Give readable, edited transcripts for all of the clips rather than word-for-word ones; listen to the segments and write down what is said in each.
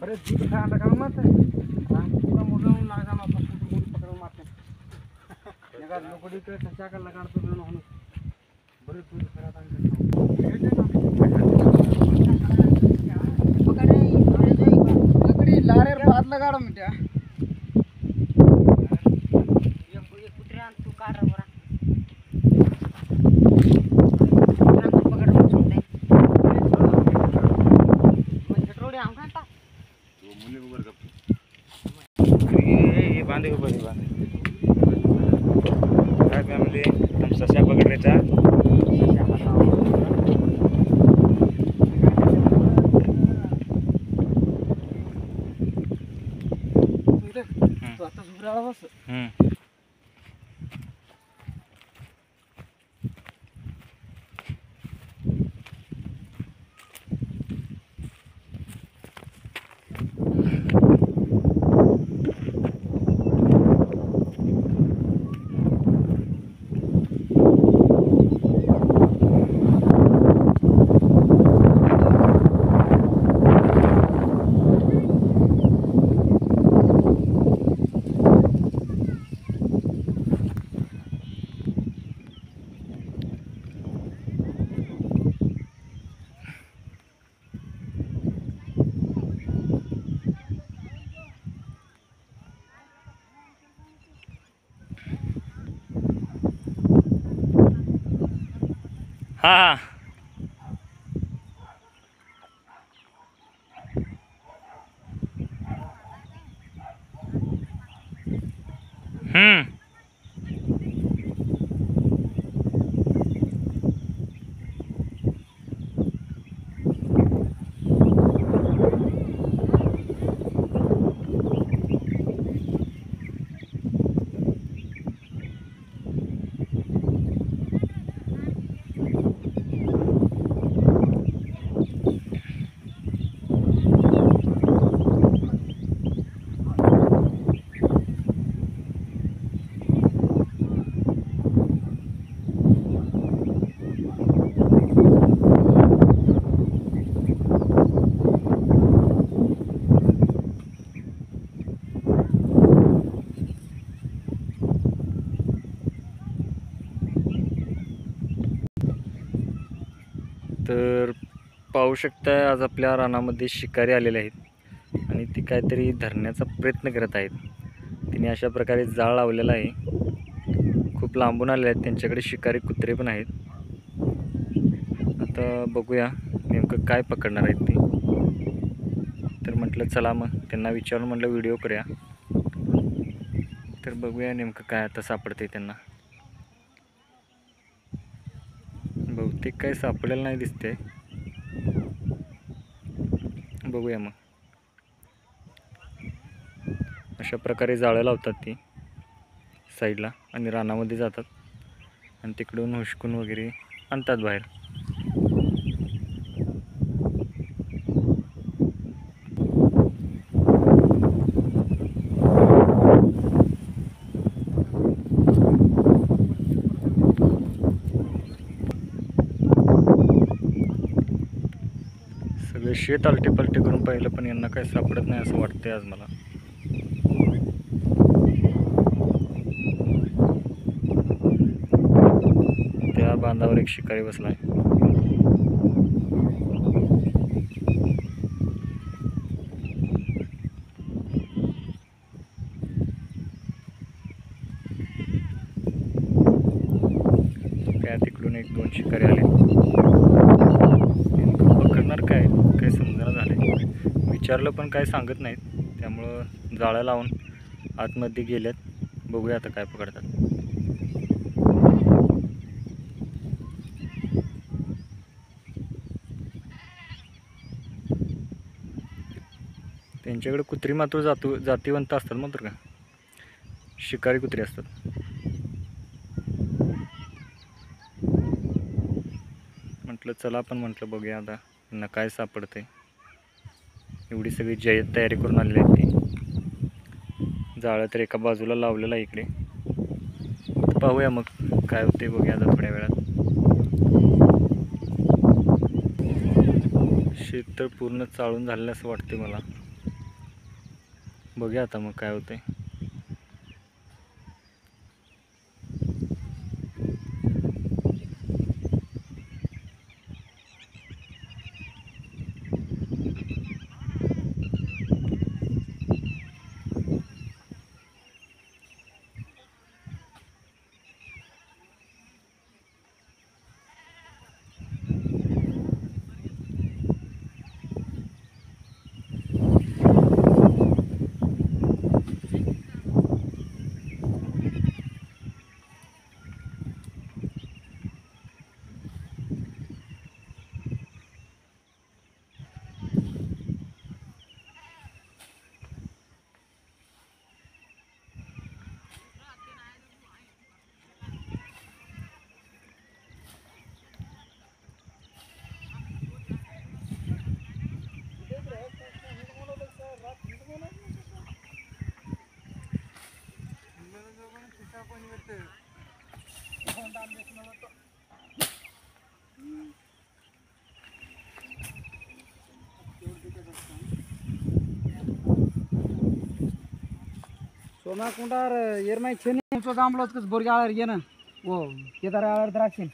बरेच दूध खायला का मत पूरा मोठा लागा ना आपण मुली पकडून मारते नका लोकडी ते सच्चा का लगाडतो दोन होऊन बरेच दूध खायला पकडे लकड़ी लारे बाद लगाडो मिट्या ये कुत्र्यान तू काढ बरा बांधे ऊपर बांधे काय फॅमिली हम सस्या पकड़ रहे था तू आता झुबराला बस हाँ तर पाहू शकता आज आपल्या रानामध्ये शिकारी आलेले आहेत आणि ती काहीतरी धरण्याचा प्रयत्न करत आहेत. तिने अशा प्रकारे जाळ लावलेला आहे. खूप लांबून आलेले आहेत. त्यांच्याकडे शिकारी कुत्रे पण आहेत. आता बघूया नेमकं काय पकडणार आहेत ते. तर म्हटलं चला मग त्यांना विचारून म्हटलं व्हिडिओ करूया. तर बघूया नेमकं काय आता सापडते त्यांना. बहुतेक काही सापडेल नाही दिसते. बघूया मग. अशा प्रकारे जाळं लावतात ती साईडला आणि रानामध्ये जातात आणि तिकडून हुसकून वगैरे आणतात बाहेर. सगळे शेत आलटे पलटे करून पाहिलं पण यांना काही सापडत नाही असं वाटतंय आज मला. त्या बांधावर एक शिकारी बसलाय. त्या तिकडून एक दोन शिकारी आले. पकडणार काय काही समजणं झालंय. विचारलं पण काय सांगत नाहीत. त्यामुळं जाळं लावून आतमध्ये गेल्यात. बघूया आता काय पकडतात. त्यांच्याकडे कुत्री मात्र जातीवंत असतात मात्र का. शिकारी कुत्री असतात. म्हटलं चला आपण म्हटलं बघूया आता त्यांना काय सापडते. एवढी सगळी जय्यत तयारी करून आलेली आहे ती. जाळं तर एका बाजूला लावलेलं आहे इकडे. पाहूया मग काय होते बघूया आता थोड्या वेळात. शेत तर पूर्ण चाळून झालेलं असं वाटते मला. बघूया आता मग काय होतंय. सोना कुंडार येरमाई छेनी तो जांभळच कस बोरगे आळार घे ना ओ केदार आळार द्राक्षे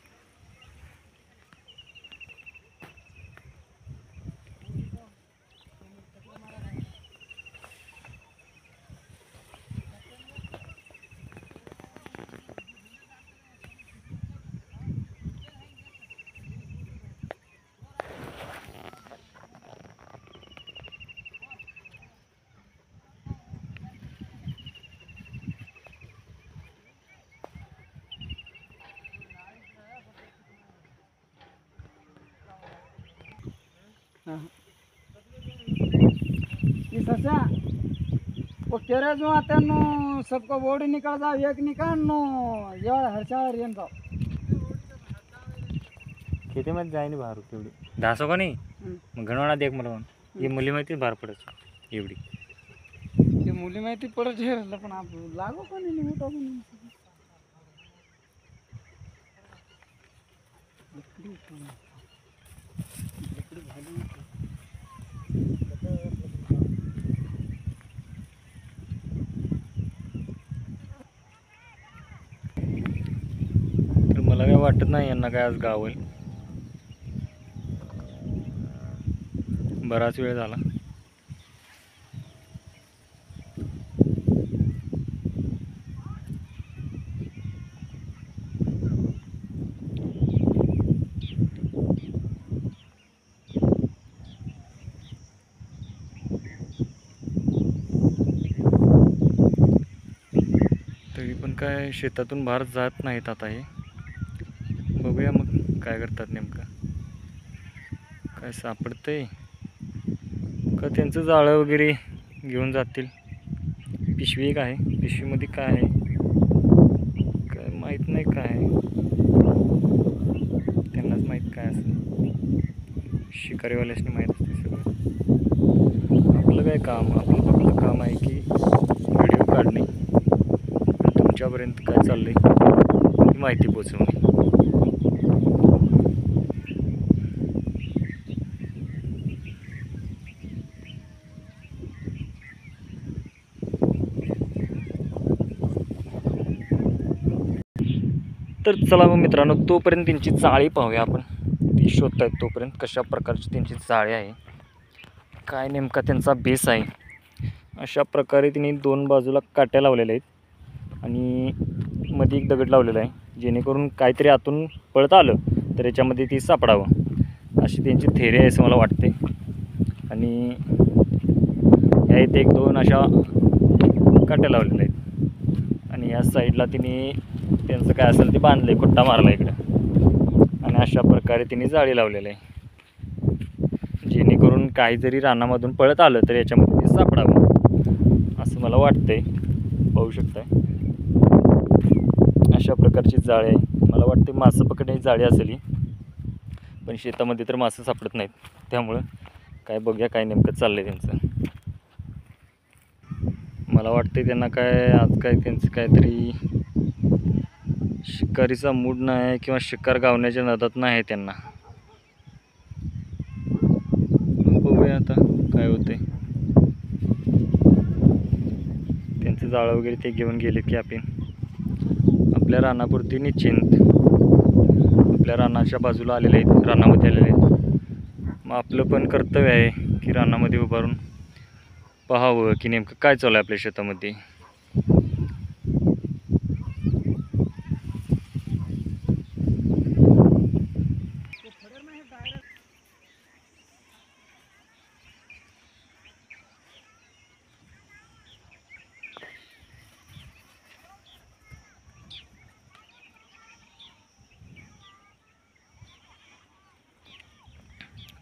ये ससा वो केरे जो आते नो सबको बॉडी निकल जाओ एक निकाल नो यार हरचावर येन जाओ शेतीमध्ये जाय नाही भार तेवढी धासो का नाही मग घणवाना देख मला ही मुली माहिती भार पडत एवढी ते मुली माहिती पडत आहे पण आप लागो पण नाही उठो पण नाही तर मला काय वाटत नाही यांना काय आज गाव होईल. बराच वेळ झाला. तरी पण काय शेतातून बाहेर जात नाहीत आता हे. बघूया मग काय करतात नेमकं. काय सापडतंय का त्यांचं जाळं वगैरे घेऊन जातील. पिशवी एक आहे पिशवीमध्ये काय आहे काय माहीत नाही काय आहे त्यांनाच माहीत काय असेल. शिकारीवाल्यासनी माहीत असते सगळं. आपलं काय काम आपलं फक्त काम आहे की व्हिडिओ काढणे तुमच्यापर्यंत काय चाललंय ही माहिती पोचवणे. तर चला मग मित्रांनो तोपर्यंत त्यांची जाळी पाहूया आपण. ती शोधतायत तोपर्यंत कशा प्रकारची त्यांची जाळी आहे काय नेमका त्यांचा बेस आहे. अशा प्रकारे तिने दोन बाजूला काट्या लावलेल्या आहेत आणि मध्ये एक दगड लावलेला आहे जेणेकरून काहीतरी आतून पळत आलं तर याच्यामध्ये ती सापडावं अशी त्यांची थेअरी आहे असं मला वाटते. आणि या इथे एक दोन अशा काट्या लावलेल्या आहेत आणि या साईडला तिने त्यांचं काय असेल ते बांधलं आहे कुट्टा मारला इकडं आणि अशा प्रकारे तिने जाळी लावलेलं आहे जेणेकरून काही जरी रानामधून पळत आलं तर याच्यामध्ये ते सापडावं असं मला वाटतंय. पाहू शकताय अशा प्रकारची जाळी आहे. मला वाटते मासे पकडण्याची जाळी असेल ही पण शेतामध्ये तर मासे सापडत नाहीत त्यामुळं काय बघूया काय नेमकं चाललं आहे त्यांचं. मला वाटते त्यांना काय आज काय त्यांचं काहीतरी शिकारीचा मूड नाही किंवा शिकार गावण्याच्या नादात नाही त्यांना. आता काय होते. त्यांचं जाळं वगैरे ते घेऊन गेले की आपण आपल्या रानापुरती निश्चिंत आपल्या रानाच्या बाजूला आलेले आहेत, रानामध्ये आलेले आहेत. मग आपलं पण कर्तव्य आहे की रानामध्ये उभारून पाहावं की नेमकं काय चालू आहे आपल्या शेतामध्ये.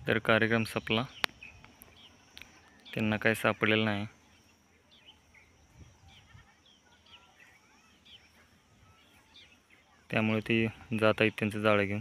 तर कार्यक्रम संपला, त्यांना काही सापडलेलं नाही. त्यामुळे ते जात आहेत त्यांचं जाळं घेऊन.